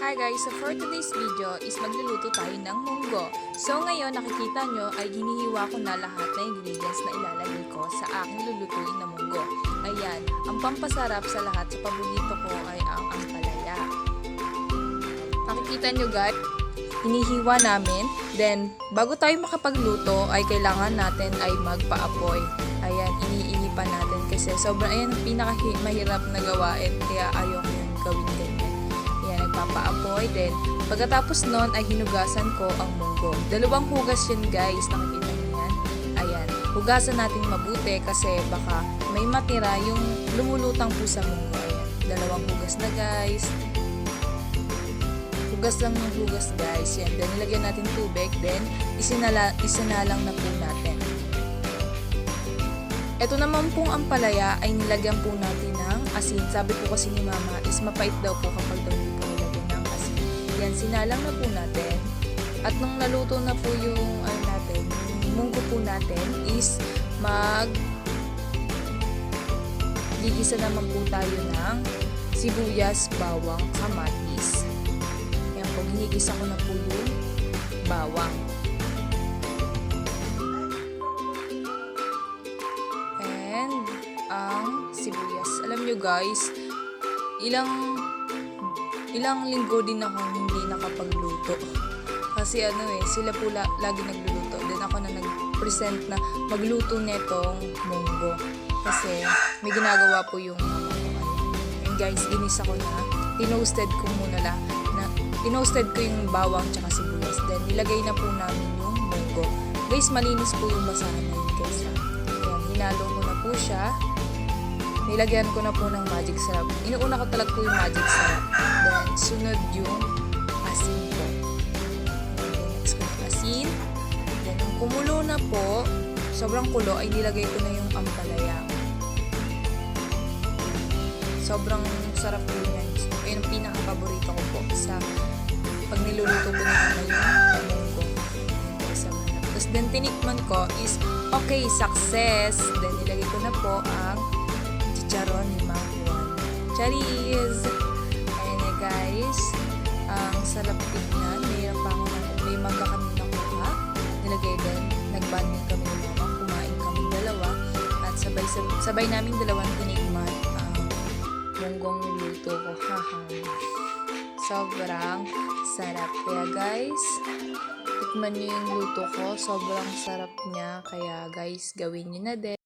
Hi guys! So for today's video is magluluto tayo ng munggo. So ngayon nakikita nyo ay hinihiwa ko na lahat na ingredients na ilalagay ko sa aking lulutuin na munggo. Ayan, ang pampasarap sa lahat sa paborito ko ay ang ampalaya. Nakikita nyo guys, hinihiwa namin. Then bago tayo makapagluto ay kailangan natin ay magpa-apoy. Ayan, iniinipan natin kasi sobrang ayan ang pinakamahirap na gawain kaya ayaw ko yung gawin ganyan. Nagpapa-apoy. Then, pagkatapos nun ay hinugasan ko ang munggo. Dalawang hugas yun guys. Nakikita niyo yan? Ayan. Hugasan natin mabuti kasi baka may matira yung lumulutang po sa munggo. Ayan. Dalawang hugas na guys. Hugas lang ng hugas guys. Yan. Then, nilagyan natin tubig. Then, isinalang na po natin. Ito naman pong ampalaya ay nilagyan po natin ng asin. Sabi po kasi ni mama is mapait daw po kapag daw hindi po nilagyan ng asin. Yan, sinalang na po natin. At nung naluto na po yung munggo po natin is gigisa naman po tayo ng sibuyas, bawang, kamatis. Yan po, ginigisa ko na po yung bawang. Ang sibuyas. Alam nyo guys, ilang linggo din ako hindi nakapagluto. Kasi sila po lagi nagluluto. Then ako na nag-present na magluto netong munggo. Kasi may ginagawa po yung mama ko. And guys, ginisa ko na. Tinoasted ko ko yung bawang tsaka sibuyas. Then nilagay na po namin yung munggo. Guys, malinis po yung basahan na yun guys. Ayan, hinalo ko na po siya. Nilagyan ko na po ng magic syrup. Inuuna ko talaga po yung magic syrup. Then, sunod yung asin po. Next ko yung asin. Then, nung kumulo na po, sobrang kulo, ay nilagay ko na yung ampalaya. Sobrang sarap po yan. Ayun ang pinaka-paborito ko po sa pag niluluto ko na yung munggo. Tapos, then, tinikman ko is, okay, success. Then, nilagay ko na po ang chicharon ni Mang Juan. Charis! Ayan na guys. Ang sarap tignan. May mangga kami nakuha. Nilagay din. Nag-bonding kami ni mama. Kumain kami dalawa. At sabay naming dalawang tinikman ang munggong niluto ko. Haha. Sobrang sarap. Kaya guys, tikman nyo yung luto ko. Sobrang sarap niya. Kaya guys, gawin nyo na din.